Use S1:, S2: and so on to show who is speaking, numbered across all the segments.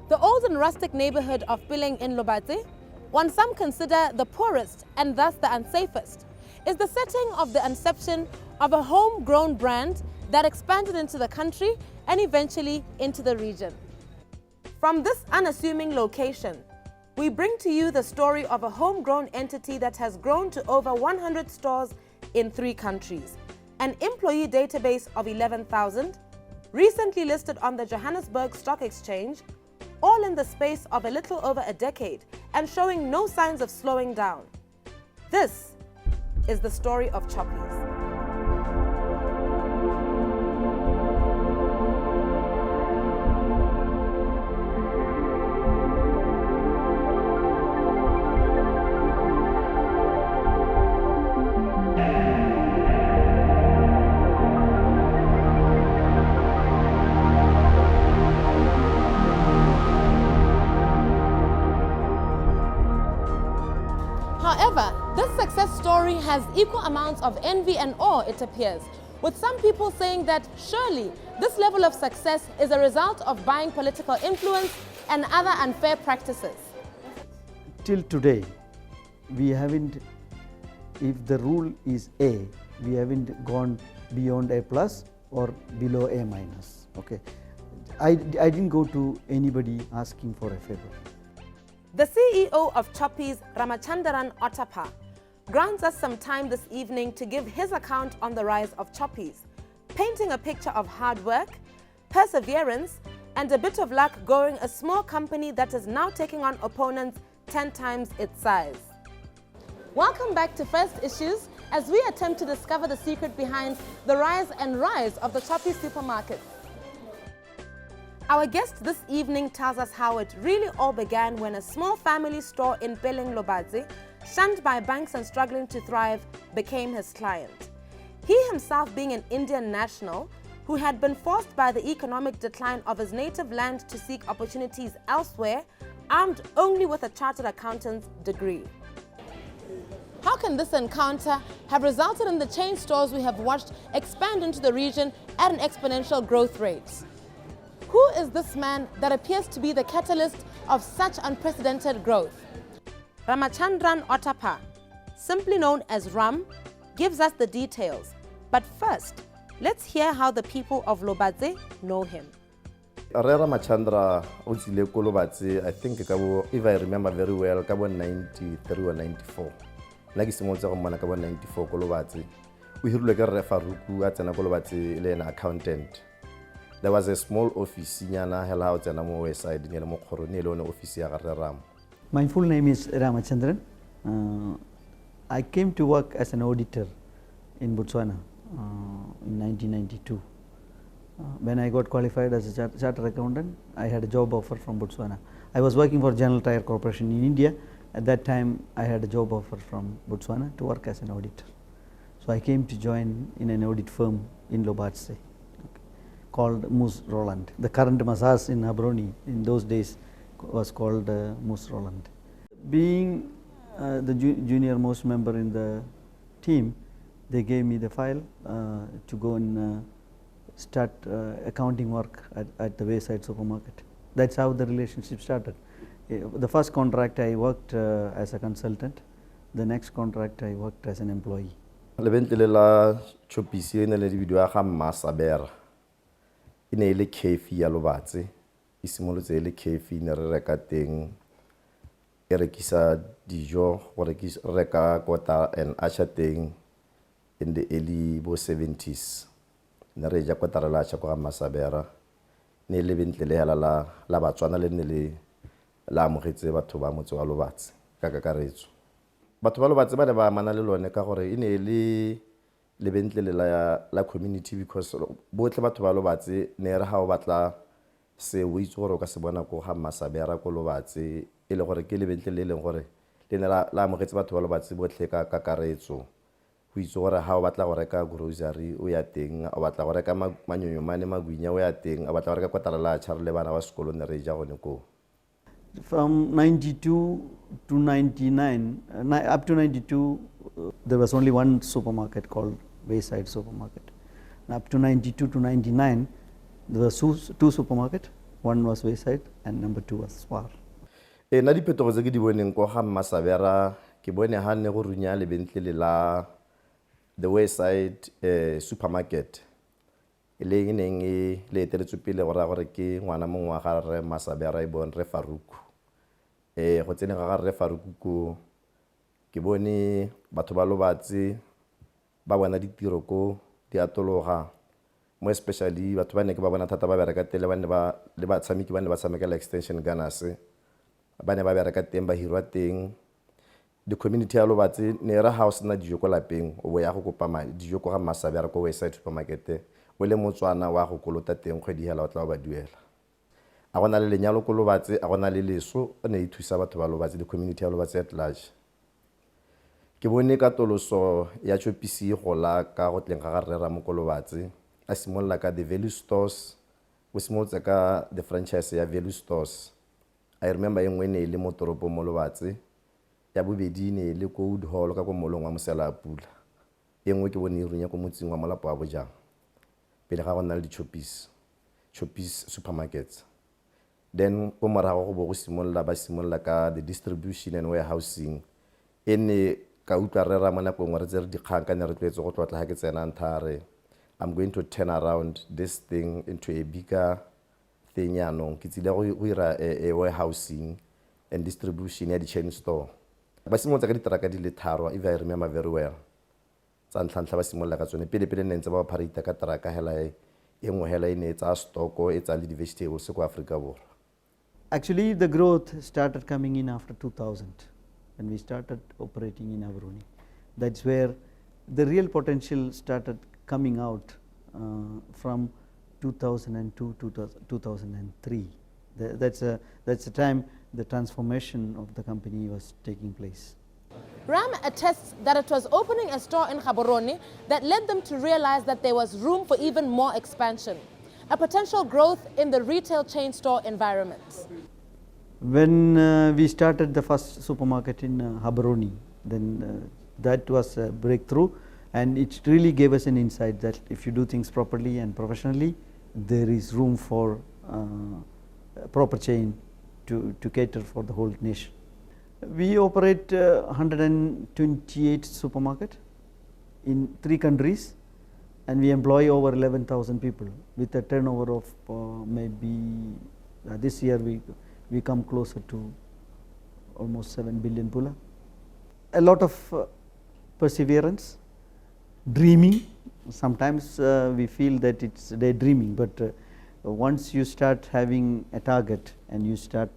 S1: The old and rustic neighborhood of Pileng in Lobatse, one some consider the poorest and thus the unsafest, is the setting of the inception of a homegrown brand that expanded into the country and eventually into the region. From this unassuming location, we bring to you the story of a homegrown entity that has grown to over 100 stores in 3 countries, an employee database of 11,000, recently listed on the Johannesburg Stock Exchange, all in the space of a little over a decade and showing no signs of slowing down. This is the story of Choppies. However, this success story has equal amounts of envy and awe, it appears, with some people saying that surely this level of success is a result of buying political influence and other unfair practices.
S2: Till today, we haven't, if the rule is A, we haven't gone beyond A plus or below A minus. Okay, I didn't go to anybody asking for a favor.
S1: The CEO of Choppies, Ramachandran Ottappa, grants us some time this evening to give his account on the rise of Choppies, painting a picture of hard work, perseverance, and a bit of luck growing a small company that is now taking on opponents 10 times its size. Welcome back to First Issues as we attempt to discover the secret behind the rise of the Choppies supermarket. Our guest this evening tells us how it really all began when a small family store in Pileng, Lobatse, shunned by banks and struggling to thrive, became his client. He himself being an Indian national who had been forced by the economic decline of his native land to seek opportunities elsewhere, armed only with a chartered accountant's degree. How can this encounter have resulted in the chain stores we have watched expand into the region at an exponential growth rate? Who is this man that appears to be the catalyst of such unprecedented growth? Ramachandran Ottappa, simply known as Ram, gives us the details. But first, let's hear how the people of Lobatse know him.
S3: Ramachandra Lobatse, I think if I remember very well, 93 or 94. Like it's more than 94 Lobatse. We heard like a referee at an accountant. There was a small office in the west side near the office.
S2: My full name is Ramachandran. I came to work as an auditor in Botswana in 1992. When I got qualified as a chartered accountant, I had a job offer from Botswana. I was working for General Tyre Corporation in India. At that time, I had a job offer from Botswana to work as an auditor. So I came to join in an audit firm in Lobatse called Moose Roland. The current Massage in Abroni in those days was called Moose Roland. Being the junior most member in the team, they gave me the file to go and start accounting work at the Wayside supermarket. That's how the relationship started. The first contract I worked as a consultant. The next contract I worked as an employee.
S3: Ine le kefi ya Lobatse e simolotse le kefi ne re reka teng e rekisa dijo go reka kota and asha teng in the early 70s ne re ja kota la cha go Masabera ne le bentle le hala la Batswana le ne le la amogetse batho ba motse wa Lobatse ka kakaretso batho ba Lobatse ba ne ba amana le lone ka gore ine le bentle la community because botle batho ba Lobatse ne re ha o batla se o itse gore o ka se bona go ga Masabera ko Lobatse e le gore ke le bentle le leng gore le ne la amogetse batho ba Lobatse botle ka kakaretso go itse gore ha o batla go reka grocery o ya teng o batla go reka manyonyo mane magwinya o ya teng o batla go reka kotara la tshare le bana ba sekolo ne re ja gone ko.
S2: From 92 to 99, up to 92, there was only one supermarket called Wayside Supermarket. Up to 92 to 99, there were two supermarkets. One was Wayside and number 2 was Swar.
S3: Nna diphetogo tse ke di boneng ko ga Mmasabera ke bone ha ne go runya lebentlele la the Wayside supermarket le neng e le eteletswe pele go ra gore ke ngwana mongwe wa ga Rre Mmasabera e bon Re Faruku go tsene ga Rre Faruku ko ke bone batho ba lobatse ba bona ditiro ko di atologa mo especially batho ba ne ke ba bona thata ba bereka tele ba ne ba le ba tshameki ba ne ba tshamekela extension gunners ba ne ba bereka teng ba hirwa teng the community ya lobatse ne ra house na dijo ko lapeng o bo ya go kopa dijo ko ga Mmasabera ko Wayside supermarket o le Motswana wa go kolota teng kgwedi hela o tla ba duela a gona le lenyalo ko lobatse a gona le leso o ne ithusa batho ba lobatse the community ya lobatse at large ke bone katoloso ya Choppies go la ka go tleng ga Rre Ramokolobatse a simolla ka the value stores o simolotse ka the franchise ya value stores. I remember engwe ne le mo toropo mo Lobatse ya bobedi ne le ko Wood Hall ka ko molong wa Mosela Pula engwe ke bone e runya ko motseng wa Molapo wa Bojang pele ga go nna le di Choppies supermarkets. Then ko morago go bo go simolla ka the distribution and warehousing ene ka utlwa Rre Rama nako ngwe re tsere dikgang ka ne re tletse go tlotla ha ke tsena nthare I'm going to turn around this thing into a bigger thing yanong ke tsile go ira a warehousing and distribution ya di chain store ba simolotsa ka ditraka di le tharo if I remember very well tsa ntlha ba simolla ka tsone pele ne ntse ba operate ka traka hela e ngwe hela ine tsa stoko e tsa le di vegetables ko Africa Borwa.
S2: Actually the growth started coming in after 2000 when we started operating in Abroni. That's where the real potential started coming out from 2002 to 2003. That's the time the transformation of the company was taking place.
S1: Ram attests that it was opening a store in Gaborone that led them to realize that there was room for even more expansion, a potential growth in the retail chain store environment.
S2: When we started the first supermarket in Gaborone, then that was a breakthrough, and it really gave us an insight that if you do things properly and professionally, there is room for a proper chain to cater for the whole nation. We operate 128 supermarkets in 3 countries, and we employ over 11,000 people with a turnover of maybe this year we come closer to almost 7 billion pula. A lot of perseverance, dreaming. Sometimes we feel that it's daydreaming, but once you start having a target and you start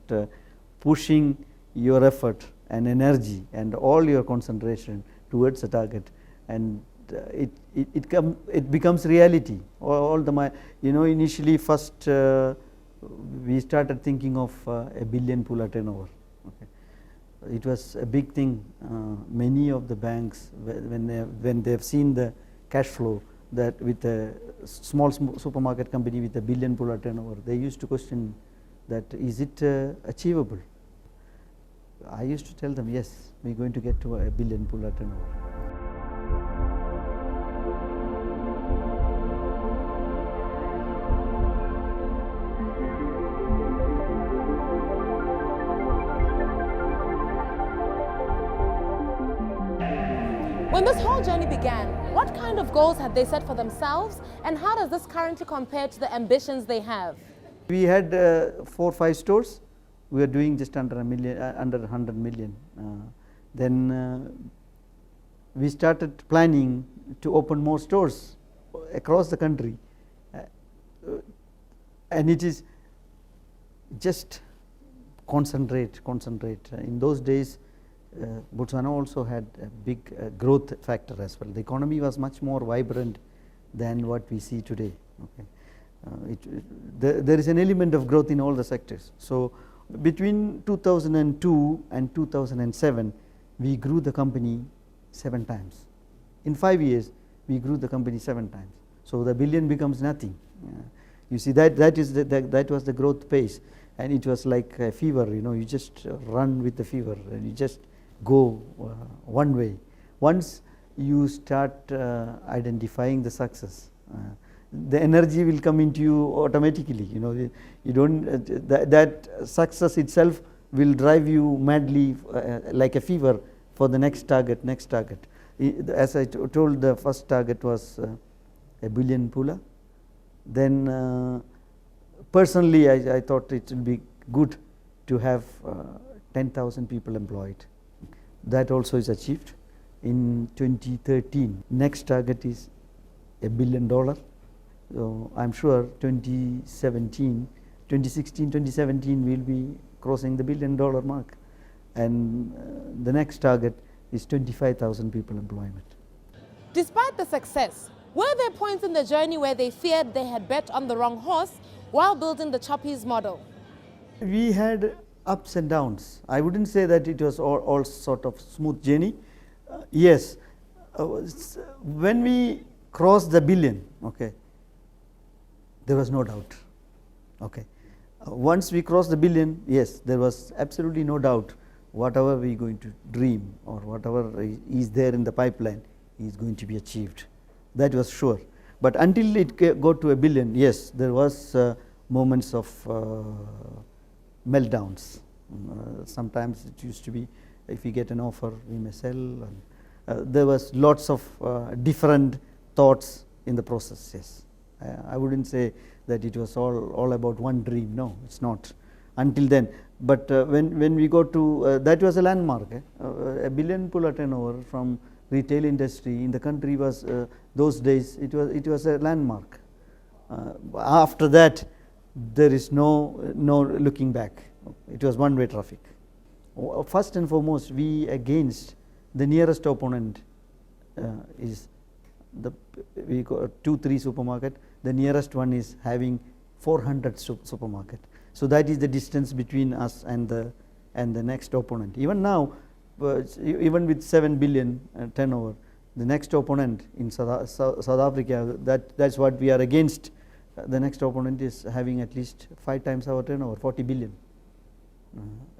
S2: pushing your effort and energy and all your concentration towards a target, and it becomes reality. All the initially first we started thinking of a billion pula turnover. Okay. It was a big thing. Many of the banks, when they have seen the cash flow that with a small supermarket company with a billion pula turnover, they used to question that is it achievable. I used to tell them, yes, we are going to get to a billion pula turnover.
S1: When this whole journey began, what kind of goals had they set for themselves, and how does this currently compare to the ambitions they have?
S2: We had 4 or 5 stores. We were doing just under 100 million. Then we started planning to open more stores across the country, and it is just concentrate. In those days, Botswana also had a big growth factor as well. The economy was much more vibrant than what we see today. Okay. There is an element of growth in all the sectors. So between 2002 and 2007, we grew the company 7 times. In 5 years, we grew the company 7 times. So the billion becomes nothing. You see that was the growth pace, and it was like a fever. You just run with the fever, and you just go one way. Once you start identifying the success, the energy will come into you automatically. You don't that success itself will drive you madly like a fever for the next target. As I told, the first target was a billion pula. Then personally I thought it will be good to have 10,000 people employed. That also is achieved in 2013. Next target is $1 billion. So I am sure 2016, 2017 we will be crossing the $1 billion mark, and the next target is 25,000 people employment.
S1: Despite the success, were there points in the journey where they feared they had bet on the wrong horse while building the Choppies model?
S2: We had ups and downs. I wouldn't say that it was all sort of smooth journey. Yes, when we crossed the billion, okay, there was no doubt. Okay, once we crossed the billion, yes, there was absolutely no doubt. Whatever we are going to dream or whatever is there in the pipeline is going to be achieved. That was sure. But until it got to $1 billion, yes, there was moments of meltdowns. Sometimes it used to be, if we get an offer, we may sell. And, there was lots of different thoughts in the process. Yes, I wouldn't say that it was all about one dream. No, it's not. Until then, but when we got to that was a landmark. $1 billion pula turnover from retail industry in the country was those days it was a landmark. After that, there is no looking back. It was one way traffic. First and foremost, we against the nearest opponent is we got 2-3 supermarket. The nearest one is having 400 supermarket. So that is the distance between us and the next opponent. Even now, even with 7 billion turnover, the next opponent in South Africa, that's what we are against. The next opponent is having at least 5 times our turnover, 40 billion.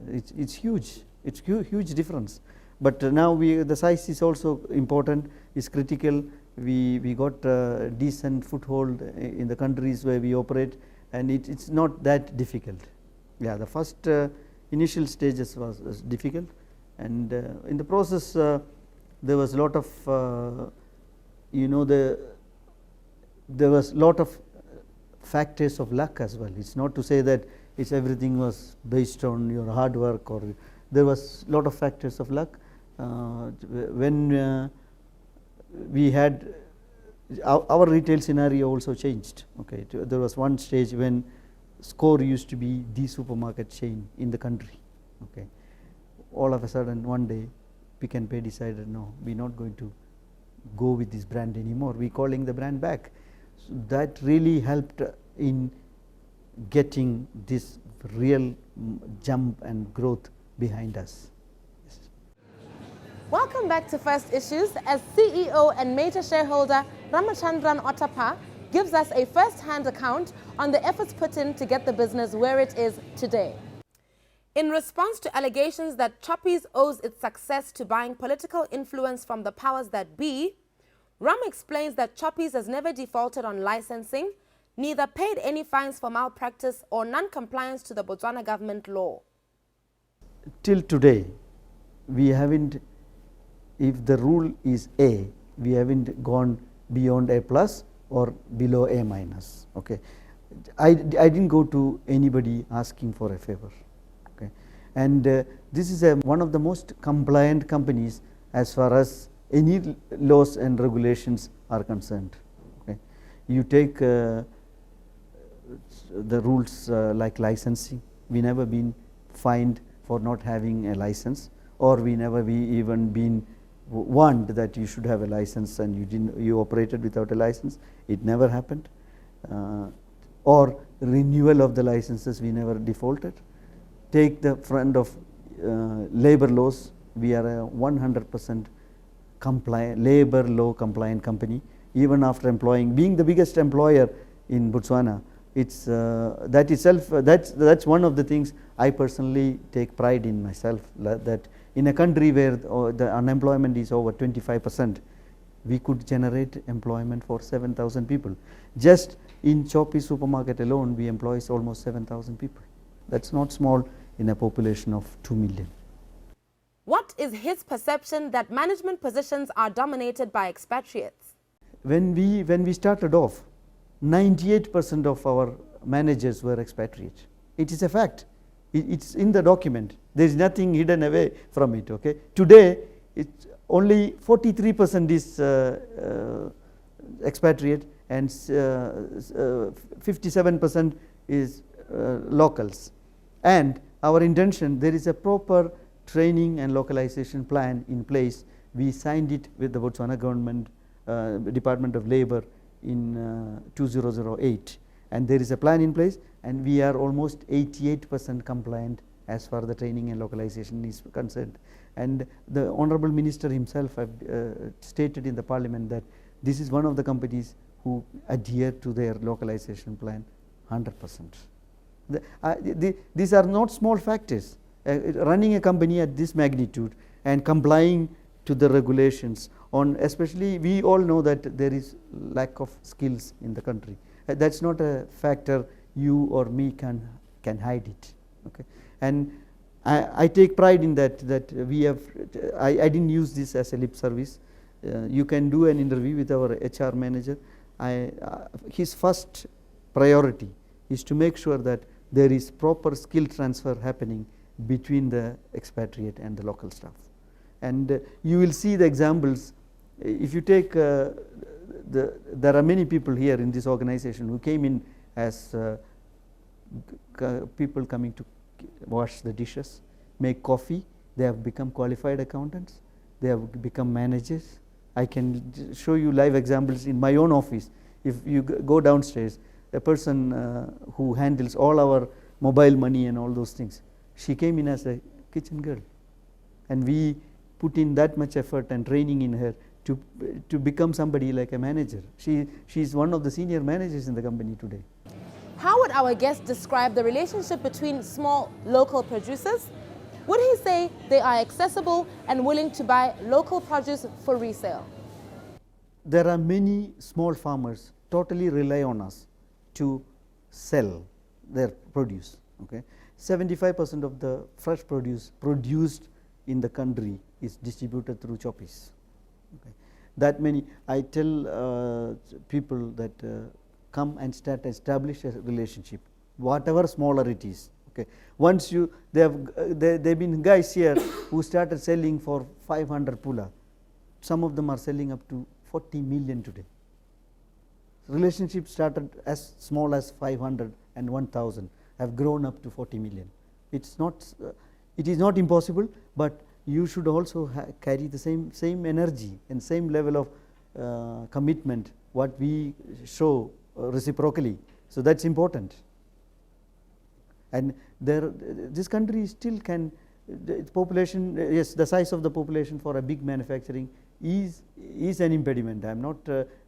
S2: It's huge. It's huge difference. But now the size is also important. Is critical. We got decent foothold in the countries where we operate, and it's not that difficult. Yeah, the first initial stages was difficult, and in the process there was a lot of there was lot of factors of luck as well. It's not to say that it's everything was based on your hard work, or there was lot of factors of luck. When we had our retail scenario also changed. Okay, there was one stage when Score used to be the supermarket chain in the country. Okay, all of a sudden one day Pick n Pay decided, no, we're not going to go with this brand anymore. We're calling the brand back. So that really helped in getting this real jump and growth behind us. Yes.
S1: Welcome back to First Issues, as CEO and major shareholder Ramachandran Otapa gives us a first-hand account on the efforts put in to get the business where it is today. In response to allegations that Choppies owes its success to buying political influence from the powers that be, Ram explains that Choppies has never defaulted on licensing, neither paid any fines for malpractice or non-compliance to the Botswana government law.
S2: Till today, we haven't, if the rule is A, we haven't gone beyond A plus or below A minus. Okay, I didn't go to anybody asking for a favor. Okay, and this is one of the most compliant companies as far as any laws and regulations are concerned. Okay, you take the rules like licensing. We never been fined for not having a license, or we never even been warned that you should have a license and you operated without a license. It never happened. Or renewal of the licenses, we never defaulted. Take the front of labor laws. We are a 100% compliant, labor law compliant company. Even after being the biggest employer in Botswana, it's that itself, that's one of the things I personally take pride in myself, that in a country where the unemployment is over 25%, we could generate employment for 7,000 people. Just in Choppies supermarket alone, we employ almost 7,000 people. That's not small in a population of 2 million.
S1: What is his perception that management positions are dominated by expatriates?
S2: When we started off, 98% of our managers were expatriates. It is a fact. It's in the document. There is nothing hidden away from it. Okay. Today, it's only 43% is expatriate and 57% is locals. And our intention, there is a proper training and localization plan in place. We signed it with the Botswana government, Department of Labor in 2008, and there is a plan in place, and we are almost 88% compliant as far as the training and localization is concerned. And the Honorable Minister himself stated in the Parliament that this is one of the companies who adhere to their localization plan 100%. These are not small factors. Running a company at this magnitude and complying to the regulations on, especially we all know that there is lack of skills in the country. That's not a factor you or me can hide it. Okay. And I take pride in that we have, I didn't use this as a lip service. You can do an interview with our HR manager. His first priority is to make sure that there is proper skill transfer happening between the expatriate and the local staff. And you will see the examples. If you take there are many people here in this organization who came in as people coming to wash the dishes, make coffee. They have become qualified accountants. They have become managers. I can show you live examples in my own office. If you go downstairs, a person who handles all our mobile money and all those things, she came in as a kitchen girl, and we put in that much effort and training in her to become somebody like a manager. She is one of the senior managers in the company today.
S1: How would our guest describe the relationship between small local producers? Would he say they are accessible and willing to buy local produce for resale?
S2: There are many small farmers totally rely on us to sell their produce. Okay. 75% of the fresh produce produced in the country is distributed through Choppies. Okay. That many, I tell people that come and establish a relationship, whatever smaller it is. Okay. Once there have been guys here who started selling for 500 pula. Some of them are selling up to 40 million today. Relationships started as small as 500 and 1,000 have grown up to 40 million. It's not, it is not impossible, but you should also carry the same energy and same level of commitment what we show reciprocally. So that's important. And this country still can, its population, yes, the size of the population for a big manufacturing is an impediment. I am not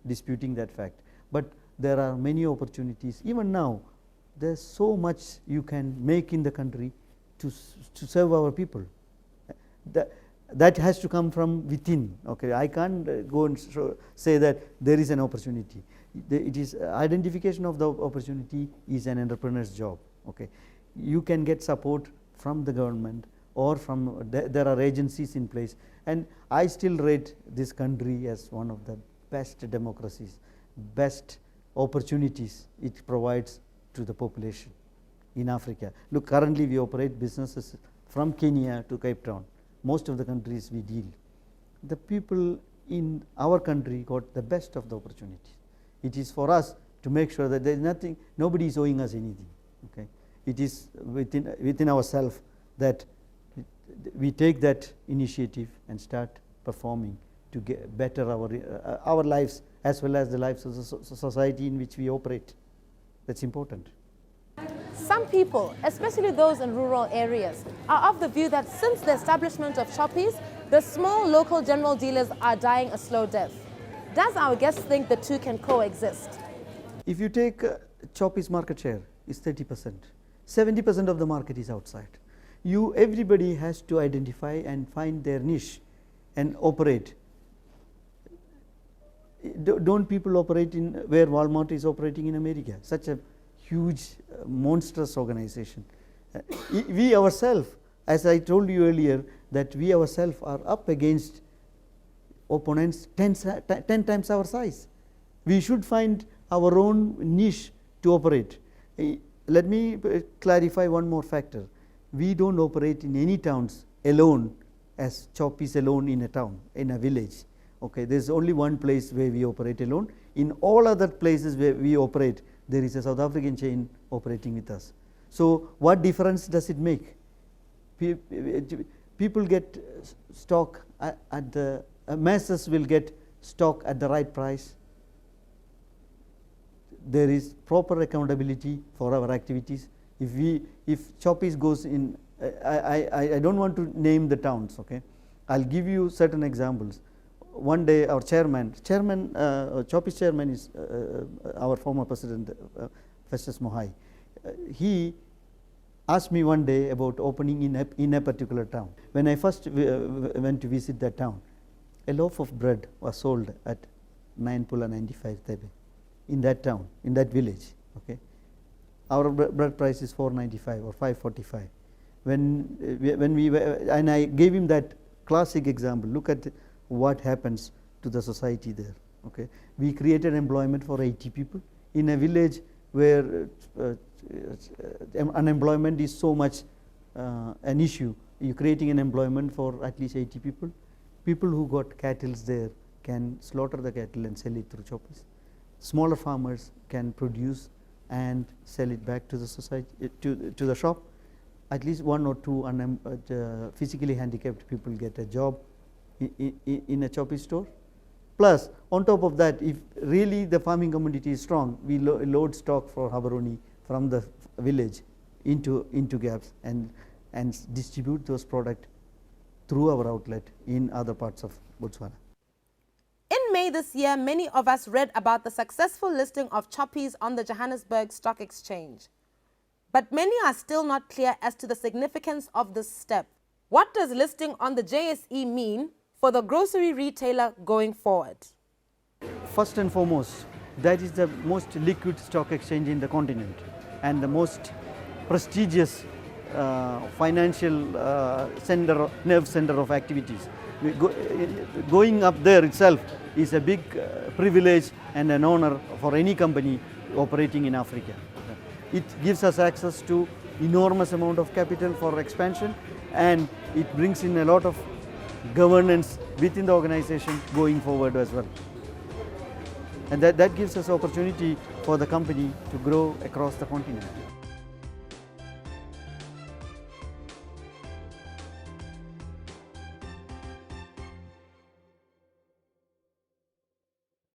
S2: disputing that fact, but there are many opportunities. Even now, there is so much you can make in the country to serve our people. That has to come from within. Okay, I can't go and say that there is an opportunity. It is identification of the opportunity is an entrepreneur's job. Okay, you can get support from the government or from there are agencies in place, and I still rate this country as one of the best democracies, best opportunities it provides to the population in Africa. Look, currently we operate businesses from Kenya to Cape Town. Most of the countries we deal, the people in our country got the best of the opportunities. It is for us to make sure that there is nothing, nobody is owing us anything. Okay, it is within ourselves that we take that initiative and start performing to get better our lives as well as the lives of the society in which we operate. That's important.
S1: Some people, especially those in rural areas, are of the view that since the establishment of Choppies, the small local general dealers are dying a slow death. Does our guest think the two can coexist?
S2: If you take Choppies market share is 30%, 70% of the market is outside. Everybody has to identify and find their niche and operate. don't people operate in where Walmart is operating in America? Such a huge, monstrous organization. We ourselves, as I told you earlier, that we ourselves are up against opponents 10 times our size. We should find our own niche to operate. Let me clarify one more factor. We don't operate in any towns alone as Choppies alone in a town, in a village. Okay, there is only one place where we operate alone. In all other places where we operate, there is a South African chain operating with us. So what difference does it make? People get stock at the masses will get stock at the right price. There is proper accountability for our activities. If Choppies goes in, I don't want to name the towns. Okay, I'll give you certain examples. One day our Choppies chairman is our former president, Festus Mohai. He asked me one day about opening in a particular town. When I first went to visit that town, a loaf of bread was sold at 9 pula 95 Thebe in that town, in that village. Okay, our bread price is 495 or 545. When we were, and I gave him that classic example. Look at what happens to the society there. Okay, we created employment for 80 people in a village where unemployment is so much an issue. You creating an employment for at least 80 people. People who got cattle there can slaughter the cattle and sell it through Choppies. Smaller farmers can produce and sell it back to the society, to the shop. At least one or two physically handicapped people get a job in a Choppies store. Plus, on top of that, if really the farming community is strong, we load stock for Habaroni from the village into gaps and distribute those products through our outlet in other parts of Botswana.
S1: In May this year, many of us read about the successful listing of Choppies on the Johannesburg Stock Exchange. But many are still not clear as to the significance of this step. What does listing on the JSE mean for the grocery retailer going forward?
S2: First and foremost, that is the most liquid stock exchange in the continent and the most prestigious financial nerve center of activities. Going up there itself is a big privilege and an honor for any company operating in Africa. It gives us access to enormous amount of capital for expansion, and it brings in a lot of governance within the organization going forward as well. And that gives us opportunity for the company to grow across the continent.